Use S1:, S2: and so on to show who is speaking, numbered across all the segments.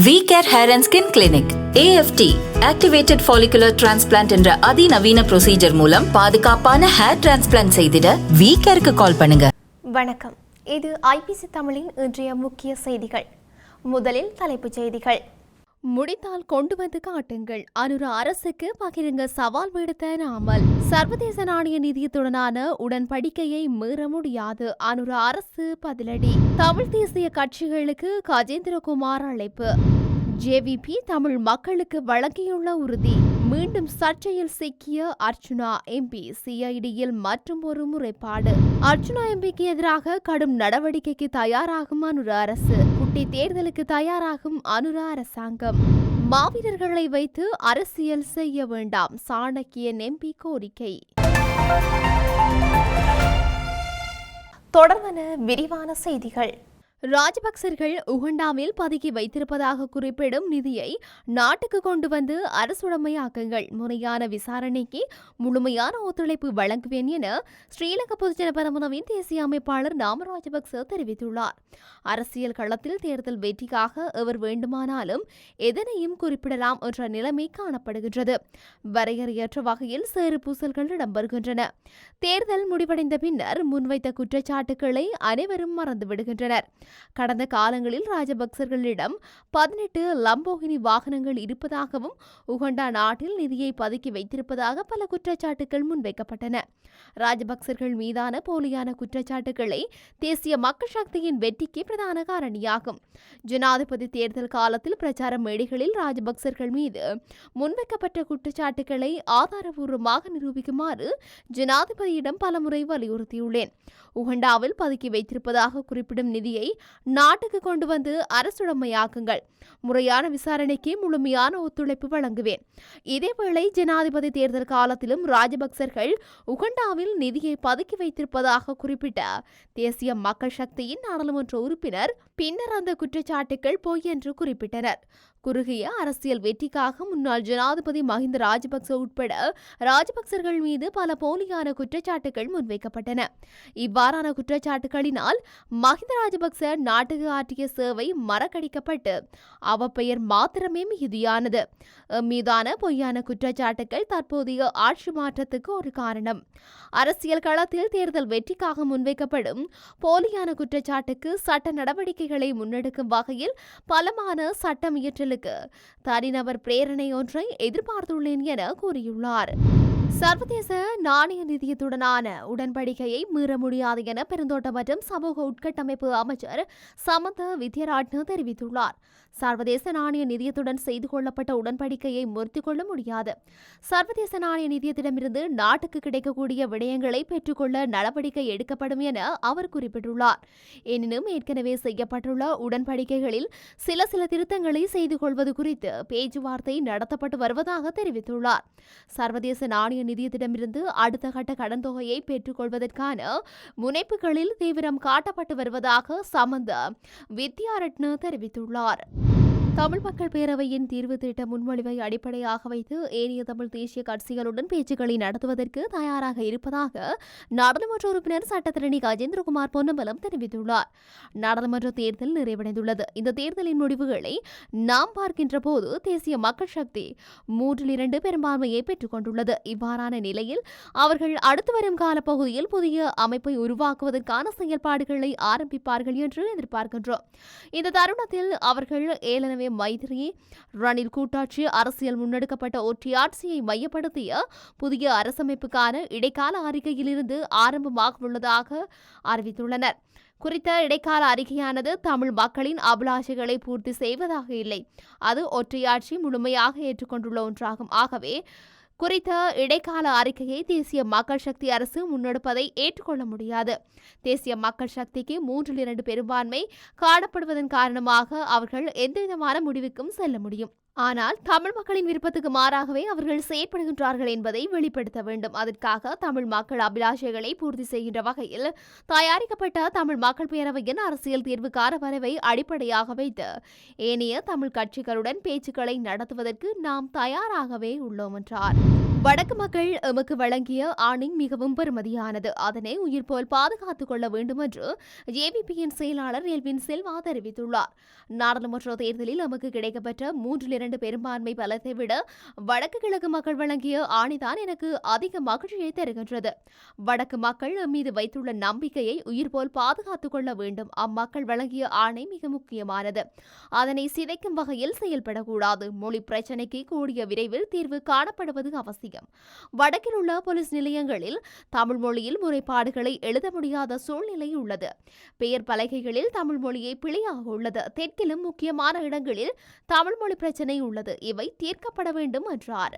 S1: V-Care Hair and Skin Clinic AFT Activated Follicular Transplant என்ற அதிநவீன procedure மூலம் பாதுகாப்பான ஹேர் டிரான்ஸ்பிளான்ட் செய்திட V-Careக்கு கால் பண்ணுங்க.
S2: வணக்கம், இது ஐபிசி தமிழின் இன்றைய முக்கிய செய்திகள். முதலில் தலைப்புச் செய்திகள். முடித்தால் கொண்டு வந்து காட்டுங்கள், அனுரா அரசுக்கு பகிரங்க சவால் விடுத்த நாமல். சர்வதேச நாணய நிதியத்துடனான உடன்படிக்கையை மீற முடியாது, அனுரா அரசு பதிலடி. தமிழ் தேசிய கட்சிகளுக்கு கஜேந்திரகுமார் அழைப்பு. ஜேவிபி தமிழ் மக்களுக்கு வழங்கியுள்ள உறுதி. மீண்டும் சர்ச்சையில் சிக்கிய அர்ச்சுனா எம்பி, சிஐடியில் மற்றும் ஒரு முறைப்பாடு. அர்ச்சுனா எம்பிக்கு எதிராக கடும் நடவடிக்கைக்கு தயாராகும் அனுரா அரசு. குட்டி தேர்தலுக்கு தயாராகும் அனுரா அரசாங்கம். மாவீரர்களை வைத்து அரசியல் செய்ய வேண்டாம், சாணக்கியன் எம்பி கோரிக்கை. தொடர்பான விரிவான செய்திகள். ராஜபக்சர்கள் உகண்டாவில் பதுக்கி வைத்திருப்பதாக குறிப்பிடும் நிதியை நாட்டுக்கு கொண்டு வந்து அரசுடைமையாக்குங்கள், முறையான விசாரணைக்கு முழுமையான ஒத்துழைப்பு வழங்குவேன் என ஸ்ரீலங்கா பொதுஜன பெரமுனவின் தேசிய அமைப்பாளர் நாம ராஜபக்ச தெரிவித்துள்ளார். அரசியல் களத்தில் தேர்தல் வெற்றிக்காக எவர் வேண்டுமானாலும் எதனையும் குறிப்பிடலாம் என்ற நிலைமை காணப்படுகின்றது. வரையறையற்ற வகையில் சேறு பூசல்கள் இடம்பெறுகின்றன. தேர்தல் முடிவடைந்த பின்னர் முன்வைத்த குற்றச்சாட்டுக்களை அனைவரும் மறந்துவிடுகின்றனர். கடந்த காலங்களில் ராஜபக்சர்களிடம் 18 லம்போகினி வாகனங்கள் இருப்பதாகவும் உகண்டா நாட்டில் நிதியை பதுக்கி வைத்திருப்பதாக பல குற்றச்சாட்டுகள் முன்வைக்கப்பட்டன. ராஜபக்சர்கள் மீதான போலியான குற்றச்சாட்டுகளை தேசிய மக்கள் சக்தியின் வெற்றிக்கு பிரதான காரணியாகும். ஜனாதிபதி தேர்தல் காலத்தில் பிரச்சார மேடைகளில் ராஜபக்சர்கள் மீது முன்வைக்கப்பட்ட குற்றச்சாட்டுகளை ஆதாரபூர்வமாக நிரூபிக்குமாறு ஜனாதிபதியிடம் பலமுறை வலியுறுத்தியுள்ளேன். உகண்டாவில் பதுக்கி வைத்திருப்பதாக குறிப்பிடும் நிதியை நாட்டுக்கு கொண்டு வந்து அரசுடைமையாக்குங்கள், முறையான விசாரணைக்கு முழுமையான ஒத்துழைப்பு வழங்குவேன். இதேவேளை ஜனாதிபதி தேர்தல் காலத்திலும் ராஜபக்சர்கள் உகண்டாவில் நிதியை பதுக்கி வைத்திருப்பதாக குறிப்பிட்ட தேசிய மக்கள் சக்தியின் நாடாளுமன்ற உறுப்பினர் பின்னர் அந்த குற்றச்சாட்டுகள் பொய் என்று குறிப்பிட்டனர். குறுகிய அரசியல் வெற்றிக்காக முன்னாள் ஜனாதிபதி மஹிந்த ராஜபக்ச உட்பட ராஜபக்சர்கள் மீது பல போலியான குற்றச்சாட்டுகள் முன்வைக்கப்பட்டன. இவ்வாறான குற்றச்சாட்டுகளினால் மஹிந்த ராஜபக்ச நாட்டுக்கு ஆற்றிய சேவை மறக்கடிக்கப்பட்டு அவப்பெயர் மாத்திரமே மிகுதியானது. மீதான பொய்யான குற்றச்சாட்டுகள் தற்போதைய ஆட்சி மாற்றத்துக்கு ஒரு காரணம். அரசியல் களத்தில் தேர்தல் வெற்றிக்காக முன்வைக்கப்படும் போலியான குற்றச்சாட்டுக்கு சட்ட நடவடிக்கைகளை முன்னெடுக்கும் வகையில் பலமான சட்டம் இயற்றலுக்கு தனிநபர் பிரேரணை ஒன்றை எதிர்பார்த்துள்ளேன் என கூறியுள்ளார். சர்வதேச நாணய நிதியத்துடனான உடன்படிக்கையை மீற முடியாது என பெருந்தோட்ட மற்றும் சமூக உட்கட்டமைப்பு அமைச்சர் சமந்த வித்யராட்ன தெரிவித்துள்ளார். சர்வதேச நாணய நிதியத்துடன் செய்து கொள்ளப்பட்ட உடன்படிக்கையை முறித்துக் கொள்ள முடியாது. சர்வதேச நாணய நிதியத்திடமிருந்து நாட்டுக்கு கிடைக்கக்கூடிய விடயங்களை பெற்றுக்கொள்ள நடவடிக்கை எடுக்கப்படும் என அவர் குறிப்பிட்டுள்ளார். எனினும் ஏற்கனவே செய்யப்பட்டுள்ள உடன்படிக்கைகளில் சில திருத்தங்களை செய்து கொள்வது குறித்து பேச்சுவார்த்தை நடத்தப்பட்டு வருவதாக தெரிவித்துள்ளார். சர்வதேச நாணய நிதியத்திடமிருந்து அடுத்த கட்ட கடன் தொகையை பெற்றுக் கொள்வதற்கான முனைப்புகளில் தீவிரம் காட்டப்பட்டு வருவதாக சமந்த வித்யாரட்ன தெரிவித்துள்ளார். தமிழ் மக்கள் பேரவையின் தீர்வு திட்ட முன்மொழிவை அடிப்படையாக வைத்து ஏனைய தமிழ் தேசிய கட்சிகளுடன் பேச்சுக்களை நடத்துவதற்கு தயாராக இருப்பதாக நாடாளுமன்ற உறுப்பினர் சட்டத்திரணி கஜேந்திரகுமார் பொன்னம்பலம் தெரிவித்துள்ளார். நாடாளுமன்ற தேர்தல் நிறைவடைந்துள்ளது. இந்த தேர்தலின் முடிவுகளை நாம் பார்க்கின்ற போது தேசிய மக்கள் சக்தி 3/2 பெரும்பான்மையை பெற்றுக் கொண்டுள்ளது. இவ்வாறான நிலையில் அவர்கள் அடுத்து வரும் காலப்பகுதியில் புதிய அமைப்பை உருவாக்குவதற்கான செயல்பாடுகளை ஆரம்பிப்பார்கள் என்று எதிர்பார்க்கின்றோம். இந்த தருணத்தில் அவர்கள் ஏலனவே மைத்திரி ரணில் கூட்டாட்சி அரசியல் முன்னெடுக்கப்பட்ட ஒற்றையாட்சியை மையப்படுத்திய புதிய அரசமைப்புக்கான இடைக்கால அறிக்கையிலிருந்து ஆரம்பமாக உள்ளதாக அறிவித்துள்ளனர். குறித்த இடைக்கால அறிக்கையானது தமிழ் மக்களின் அபிலாஷைகளை பூர்த்தி செய்வதாக இல்லை. அது ஒற்றையாட்சி முழுமையாக ஏற்றுக்கொண்டுள்ள ஒன்றாகும். ஆகவே குறித்த இடைக்கால அறிக்கையை தேசிய மக்கள் சக்தி அரசு முன்னெடுப்பதை ஏற்றுக்கொள்ள முடியாது. தேசிய மக்கள் சக்திக்கு 3/2 பெரும்பான்மை காணப்படுவதன் காரணமாக அவர்கள் எந்தவிதமான முடிவுக்கும் செல்ல முடியும். ஆனால் தமிழ் மக்களின் விருப்பத்துக்கு மாறாகவே அவர்கள் செயற்படுகின்றார்கள் என்பதை வெளிப்படுத்த வேண்டும். அதற்காக தமிழ் மக்கள் அபிலாஷைகளை பூர்த்தி செய்கின்ற வகையில் தயாரிக்கப்பட்ட தமிழ் மக்கள் பேரவையின் அரசியல் தீர்வுக்கான வரவை அடிப்படையாக வைத்து ஏனைய தமிழ் கட்சிகளுடன் பேச்சுக்களை நடத்துவதற்கு நாம் தயாராகவே உள்ளோம் என்றார். வடக்கு மக்கள் எமக்கு வழங்கிய ஆணை மிகவும் பெருமதியானது. அதனை உயிர் போல் பாதுகாத்துக் கொள்ள வேண்டும் என்று ஜேவிபியின் செயலாளர் எல்வின் செல்வா தெரிவித்துள்ளார். நாடாளுமன்ற தேர்தலில் எமக்கு கிடைக்கப்பட்ட 3/2 பெரும்பான்மை பலத்தை விட வடக்கு கிழக்கு மக்கள் வழங்கிய ஆணைதான் எனக்கு அதிக மகிழ்ச்சியை தருகின்றது. வடக்கு மக்கள் மீது வைத்துள்ள நம்பிக்கையை உயிர் போல் பாதுகாத்துக் கொள்ள வேண்டும். அம்மக்கள் வழங்கிய ஆணை மிக முக்கியமானது. அதனை சிதைக்கும் வகையில் செயல்படக்கூடாது. மொழி பிரச்சினைக்கு கூடிய விரைவில் தீர்வு காணப்படுவது அவசியம். வடக்கில் உள்ள போலீஸ் நிலையங்களில் தமிழ் மொழியில் முறைப்பாடுகளை எழுத முடியாத சூழ்நிலை உள்ளது. பெயர் பலகைகளில் தமிழ் மொழியை பிழையாக உள்ளது. தெற்கிலும் முக்கியமான இடங்களில் தமிழ் மொழி பிரச்சினை உள்ளது. இவை தீர்க்கப்பட வேண்டும் என்றார்.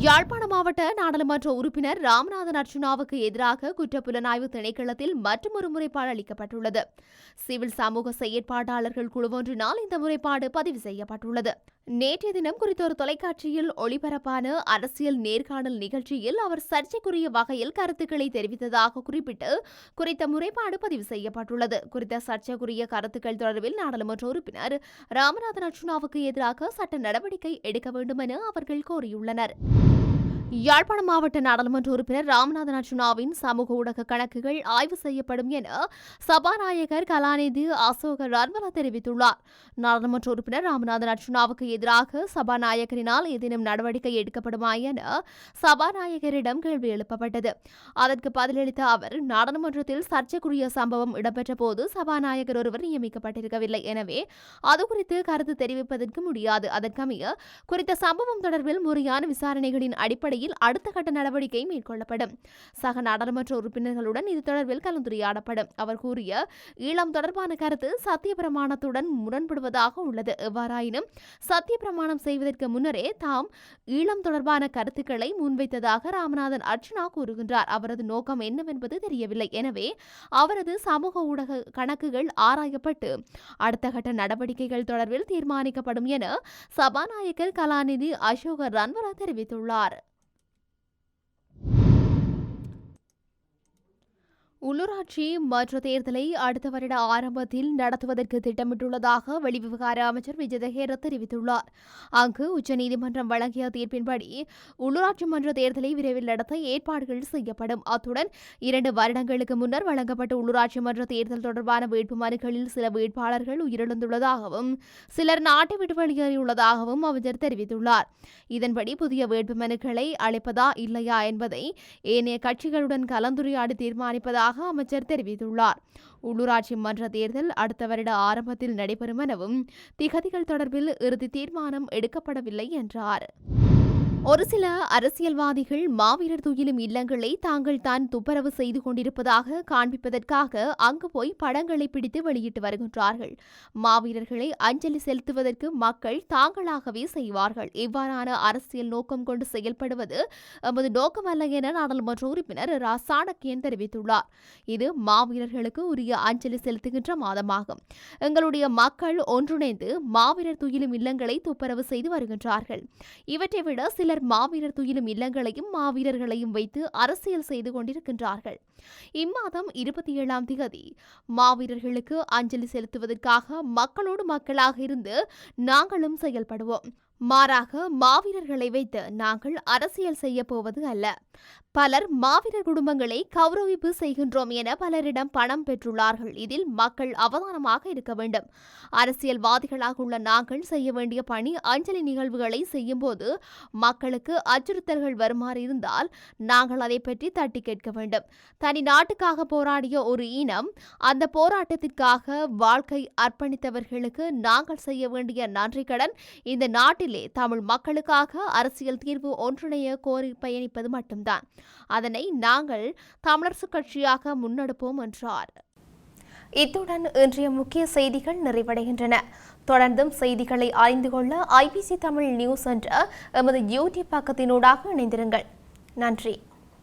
S2: யாழ்ப்பாண மாவட்ட நாடாளுமன்ற உறுப்பினர் ராமநாதன் அர்ச்சுனாவுக்கு எதிராக குற்றப்புலனாய்வு திணைக்களத்தில் மற்றொரு முறைப்பாடு அளிக்கப்பட்டுள்ளது. சிவில் சமூக செயற்பாட்டாளர்கள் குழுவொன்றினால் இந்த முறைப்பாடு பதிவு செய்யப்பட்டுள்ளது. நேற்றைய தினம் குறித்த ஒரு தொலைக்காட்சியில் ஒளிபரப்பான அரசியல் நேர்காணல் நிகழ்ச்சியில் அவர் சர்ச்சைக்குரிய வகையில் கருத்துக்களை தெரிவித்ததாக குறிப்பிட்டு குறித்த முறைப்பாடு பதிவு செய்யப்பட்டுள்ளது. குறித்த சர்ச்சைக்குரிய கருத்துக்கள் தொடர்பில் நாடாளுமன்ற உறுப்பினர் ராமநாதன் அர்ச்சுனாவுக்கு எதிராக சட்ட நடவடிக்கை எடுக்க வேண்டும் என அவர்கள் கோரியுள்ளனர். யாழ்ப்பாண மாவட்ட நாடாளுமன்ற உறுப்பினர் ராமநாதன் அர்ச்சுனாவின் சமூக ஊடக கணக்குகள் ஆய்வு செய்யப்படும் என சபாநாயகர் கலாநிதி அசோக ரன்வல தெரிவித்துள்ளார். நாடாளுமன்ற உறுப்பினர் ராமநாதன் அர்ச்சுனாவுக்கு எதிராக சபாநாயகரினால் ஏதேனும் நடவடிக்கை எடுக்கப்படுமா என சபாநாயகரிடம் கேள்வி எழுப்பப்பட்டது. அதற்கு பதிலளித்த அவர், நாடாளுமன்றத்தில் சர்ச்சைக்குரிய சம்பவம் இடம்பெற்ற போது சபாநாயகர் ஒருவர் நியமிக்கப்பட்டிருக்கவில்லை. எனவே அது குறித்து கருத்து தெரிவிப்பதற்கு முடியாது. அதற்கமைய குறித்த சம்பவம் தொடர்பில் முறையான விசாரணைகளின் அடிப்படையில் அடுத்த கட்ட நடவடிக்கை மேற்கொள்ளப்படும். சக நாடாளுமன்ற உறுப்பினர்களுடன் இது தொடர்பில் கலந்துரையாடப்படும். அவர் கூறிய ஈழம் தொடர்பான கருத்து சத்திய பிரமாணத்துடன் முரண்படுவதாக உள்ளது. எவ்வாறாயினும் சத்திய பிரமாணம் செய்வதற்கு முன்னரே தாம் ஈழம் தொடர்பான கருத்துக்களை முன்வைத்ததாக ராமநாதன் அர்ச்சுனா கூறுகின்றார். அவரது நோக்கம் என்னவென்பது தெரியவில்லை. எனவே அவரது சமூக ஊடக கணக்குகள் ஆராயப்பட்டு அடுத்த கட்ட நடவடிக்கைகள் தொடர்பில் தீர்மானிக்கப்படும் என சபாநாயகர் கலாநிதி அசோக ரன்வல தெரிவித்துள்ளார். உள்ளூராட்சி மன்ற தேர்தலை அடுத்த வருட ஆரம்பத்தில் நடத்துவதற்கு திட்டமிட்டுள்ளதாக வெளிவிவகார அமைச்சர் விஜயதஹேர தெரிவித்துள்ளார். அங்கு உச்சநீதிமன்றம் வழங்கிய தீர்ப்பின்படி உள்ளூராட்சி மன்ற தேர்தலை விரைவில் நடத்த ஏற்பாடுகள் செய்யப்படும். அத்துடன் 2 வருடங்களுக்கு முன்னர் வழங்கப்பட்ட உள்ளூராட்சி மன்ற தேர்தல் தொடர்பான வேட்புமனுக்களில் சில வேட்பாளர்கள் உயிரிழந்துள்ளதாகவும் சிலர் நாட்டை விட்டு வெளியேறியுள்ளதாகவும் அமைச்சர் தெரிவித்துள்ளார். இதன்படி புதிய வேட்புமனுக்களை அளிப்பதா இல்லையா என்பதை ஏனைய கட்சிகளுடன் கலந்துரையாடி தீர்மானிப்பதாக அமைச்சர் தெரிவித்துள்ளார். உள்ளூராட்சி மன்ற தேர்தல் அடுத்த வருட ஆரம்பத்தில் நடைபெறும் எனவும் திகதிகள் தொடர்பில் இறுதி தீர்மானம் எடுக்கப்படவில்லை என்றார். ஒரு சில அரசியல்வாதிகள் மாவீரர் துயிலும் இல்லங்களை தாங்கள் தான் துப்புரவு செய்து கொண்டிருப்பதாக காண்பிப்பதற்காக அங்கு போய் படங்களை பிடித்து வெளியிட்டு வருகின்றார்கள். மாவீரர்களை அஞ்சலி செலுத்துவதற்கு மக்கள் தாங்களாகவே செய்வார்கள். இவ்வாறான அரசியல் நோக்கம் கொண்டு செயல்படுவது எமது நோக்கமல்ல என நாடாளுமன்ற உறுப்பினர் ரா சாணக்கியன் தெரிவித்துள்ளார். இது மாவீரர்களுக்கு உரிய அஞ்சலி செலுத்துகின்ற மாதமாகும். எங்களுடைய மக்கள் ஒன்றிணைந்து மாவீரர் துயிலும் இல்லங்களை துப்புரவு செய்து வருகின்றார்கள். இவற்றை விட சிலர் மாவீரர் துயிலும் இல்லங்களையும் மாவீரர்களையும் வைத்து அரசியல் செய்து கொண்டிருக்கின்றார்கள். இம்மாதம் 27ஆம் தேதி மாவீரர்களுக்கு அஞ்சலி செலுத்துவதற்காக மக்களோடு மக்களாக இருந்து நாங்களும் செயல்படுவோம். மாறாக மாவீரர்களை வைத்து நாங்கள் அரசியல் செய்ய போவது அல்ல. பலர் மாவீரர் குடும்பங்களை கௌரவிப்பு செய்கின்றோம் என பலரிடம் பணம் பெற்றுள்ளார்கள். இதில் மக்கள் அவதானமாக இருக்க வேண்டும். அரசியல்வாதிகளாக உள்ள நாங்கள் செய்ய வேண்டிய பணி அஞ்சலி நிகழ்வுகளை செய்யும் போது மக்களுக்கு அச்சுறுத்தல்கள் வருமாறு இருந்தால் நாங்கள் அதை பற்றி தட்டி கேட்க வேண்டும். தனி நாட்டுக்காக போராடிய ஒரு இனம், அந்த போராட்டத்திற்காக வாழ்க்கை அர்ப்பணித்தவர்களுக்கு நாங்கள் செய்ய வேண்டிய நன்றி கடன் இந்த நாட்டிலே தமிழ் மக்களுக்காக அரசியல் தீர்வு ஒன்றிணைய கோரி பயணிப்பது மட்டும்தான். அதனை நாங்கள் தமிழரசு கட்சியாக முன்னெடுப்போம் என்றார். இத்துடன் இன்றைய முக்கிய செய்திகள் நிறைவடைகின்றன. தொடர்ந்தும் செய்திகளை அறிந்து கொள்ள IBC தமிழ் நியூஸ் என்ற எமது யூடியூப் பக்கத்தினூடாக இணைந்திருங்கள். நன்றி.